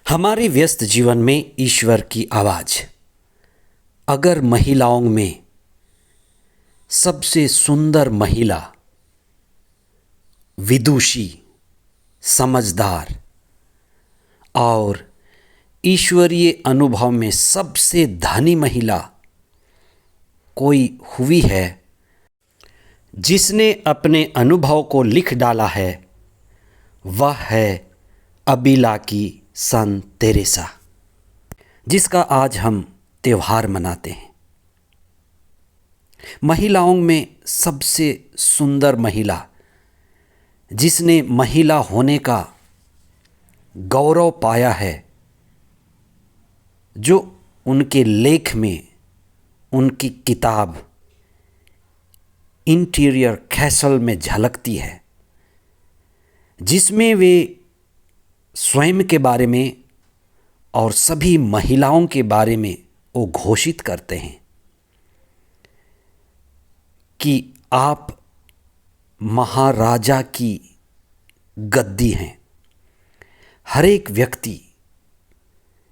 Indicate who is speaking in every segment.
Speaker 1: हमारे व्यस्त जीवन में ईश्वर की आवाज़। अगर महिलाओं में सबसे सुंदर महिला, विदुषी, समझदार और ईश्वरीय अनुभव में सबसे धनी महिला कोई हुई है, जिसने अपने अनुभव को लिख डाला है, वह है अबीला की सन तेरेसा, जिसका आज हम त्यौहार मनाते हैं। महिलाओं में सबसे सुंदर महिला, जिसने महिला होने का गौरव पाया है, जो उनके लेख में, उनकी किताब इंटीरियर कैसल में झलकती है, जिसमें वे स्वयं के बारे में और सभी महिलाओं के बारे में वो घोषित करते हैं कि आप महाराजा की गद्दी हैं। हर एक व्यक्ति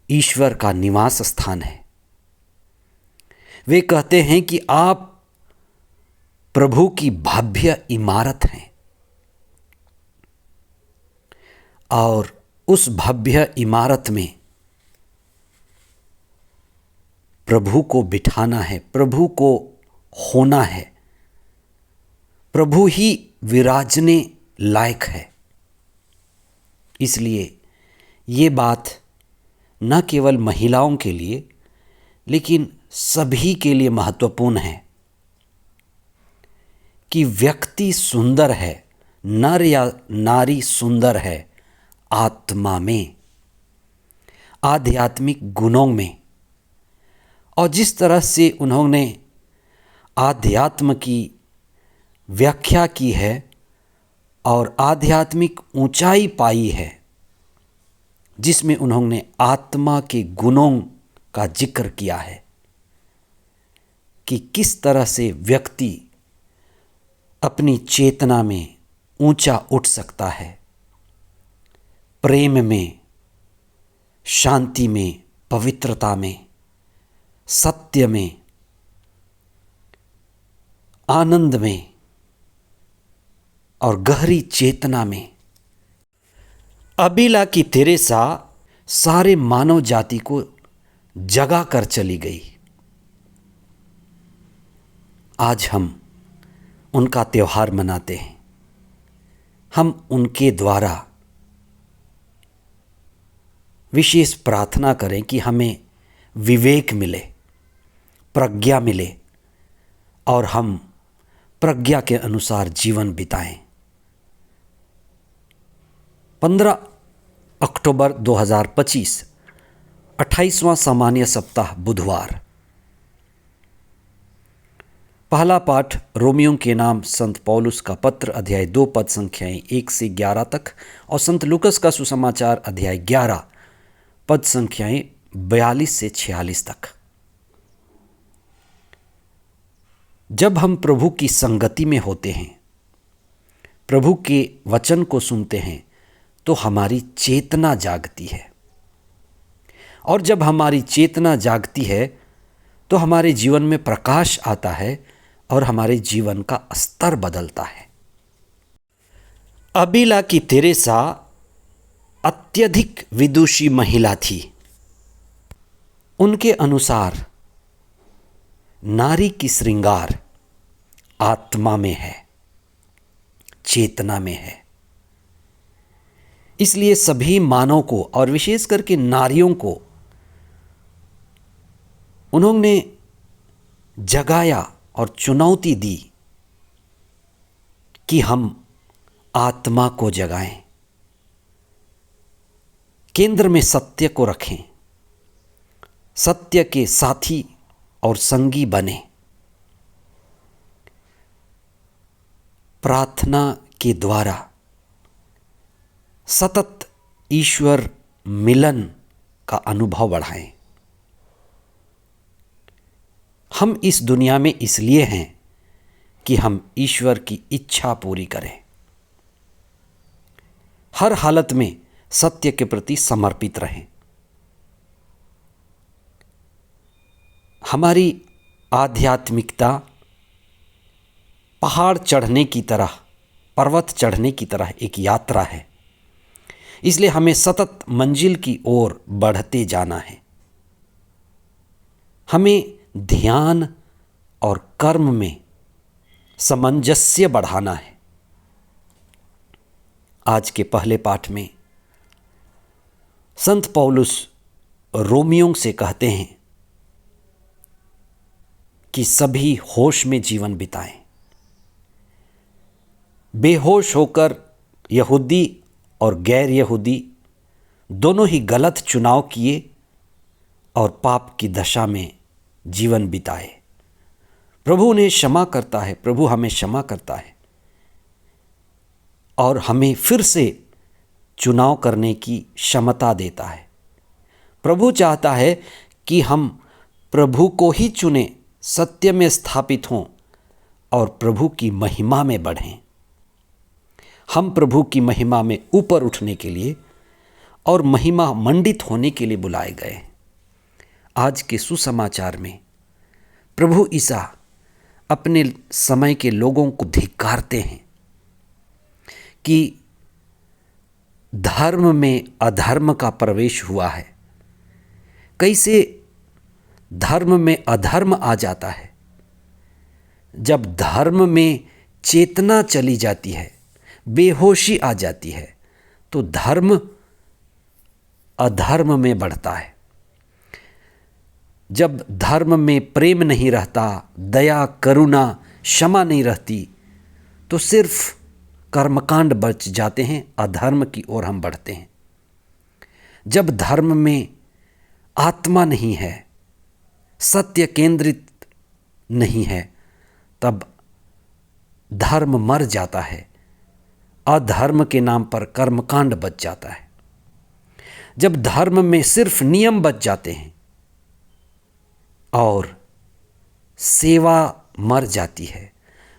Speaker 1: ईश्वर का निवास स्थान है। वे कहते हैं कि आप प्रभु की भव्य इमारत हैं और उस भव्य इमारत में प्रभु को बिठाना है, प्रभु को होना है, प्रभु ही विराजने लायक है। इसलिए ये बात न केवल महिलाओं के लिए लेकिन सभी के लिए महत्वपूर्ण है कि व्यक्ति सुंदर है, नर या नारी सुंदर है आत्मा में, आध्यात्मिक गुणों में। और जिस तरह से उन्होंने आध्यात्म की व्याख्या की है और आध्यात्मिक ऊंचाई पाई है, जिसमें उन्होंने आत्मा के गुणों का जिक्र किया है कि किस तरह से व्यक्ति अपनी चेतना में ऊंचा उठ सकता है, प्रेम में, शांति में, पवित्रता में, सत्य में, आनंद में और गहरी चेतना में। अबीला की तेरेसा सारे मानव जाति को जगा कर चली गई। आज हम उनका त्यौहार मनाते हैं। हम उनके द्वारा विशेष प्रार्थना करें कि हमें विवेक मिले, प्रज्ञा मिले और हम प्रज्ञा के अनुसार जीवन बिताएं। 15 अक्टूबर 2025, 28वां सामान्य सप्ताह, बुधवार। पहला पाठ रोमियों के नाम संत पौलुस का पत्र, अध्याय 2, पद संख्याएं 1 से 11 तक, और संत लूकस का सुसमाचार, अध्याय 11, पद संख्याएं 42 से 46 तक। जब हम प्रभु की संगति में होते हैं, प्रभु के वचन को सुनते हैं, तो हमारी चेतना जागती है। और जब हमारी चेतना जागती है तो हमारे जीवन में प्रकाश आता है और हमारे जीवन का स्तर बदलता है। अबीला की तेरेसा अत्यधिक विदुषी महिला थी। उनके अनुसार नारी की श्रृंगार आत्मा में है, चेतना में है। इसलिए सभी मानव को और विशेष करके नारियों को उन्होंने जगाया और चुनौती दी कि हम आत्मा को जगाएं, केंद्र में सत्य को रखें, सत्य के साथी और संगी बने, प्रार्थना के द्वारा सतत ईश्वर मिलन का अनुभव बढ़ाएं। हम इस दुनिया में इसलिए हैं कि हम ईश्वर की इच्छा पूरी करें, हर हालत में सत्य के प्रति समर्पित रहें हमारी आध्यात्मिकता पहाड़ चढ़ने की तरह, पर्वत चढ़ने की तरह एक यात्रा है। इसलिए हमें सतत मंजिल की ओर बढ़ते जाना है। हमें ध्यान और कर्म में सामंजस्य बढ़ाना है। आज के पहले पाठ में संत पौलुस रोमियों से कहते हैं कि सभी होश में जीवन बिताएं। बेहोश होकर यहूदी और गैर यहूदी दोनों ही गलत चुनाव किए और पाप की दशा में जीवन बिताए। प्रभु उन्हें क्षमा करता है, प्रभु हमें क्षमा करता है और हमें फिर से चुनाव करने की क्षमता देता है। प्रभु चाहता है कि हम प्रभु को ही चुने, सत्य में स्थापित हों और प्रभु की महिमा में बढ़ें। हम प्रभु की महिमा में ऊपर उठने के लिए और महिमा मंडित होने के लिए बुलाए गए। आज के सुसमाचार में प्रभु ईसा अपने समय के लोगों को धिक्कारते हैं कि धर्म में अधर्म का प्रवेश हुआ है। कैसे धर्म में अधर्म आ जाता है? जब धर्म में चेतना चली जाती है, बेहोशी आ जाती है, तो धर्म अधर्म में बढ़ता है। जब धर्म में प्रेम नहीं रहता, दया, करुणा, क्षमा नहीं रहती, तो सिर्फ कर्मकांड बच जाते हैं, अधर्म की ओर हम बढ़ते हैं। जब धर्म में आत्मा नहीं है, सत्य केंद्रित नहीं है, तब धर्म मर जाता है, अधर्म के नाम पर कर्मकांड बच जाता है। जब धर्म में सिर्फ नियम बच जाते हैं और सेवा मर जाती है,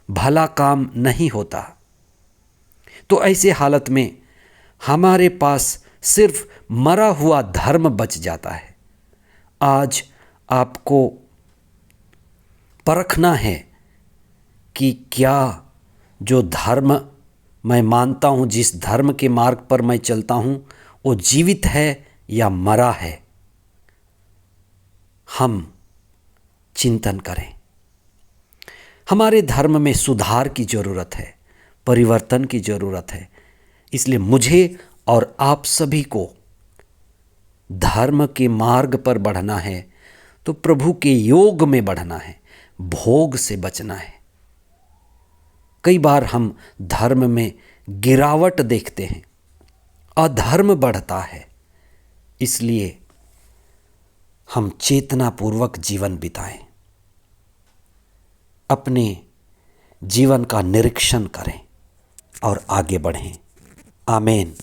Speaker 1: भला काम नहीं होता, तो ऐसे हालत में हमारे पास सिर्फ मरा हुआ धर्म बच जाता है। आज आपको परखना है कि क्या जो धर्म मैं मानता हूँ, जिस धर्म के मार्ग पर मैं चलता हूँ, वो जीवित है या मरा है। हम चिंतन करें। हमारे धर्म में सुधार की ज़रूरत है, परिवर्तन की ज़रूरत है। इसलिए मुझे और आप सभी को धर्म के मार्ग पर बढ़ना है, तो प्रभु के योग में बढ़ना है, भोग से बचना है। कई बार हम धर्म में गिरावट देखते हैं, अधर्म बढ़ता है। इसलिए हम चेतनापूर्वक जीवन बिताएं, अपने जीवन का निरीक्षण करें और आगे बढ़ें। आमीन।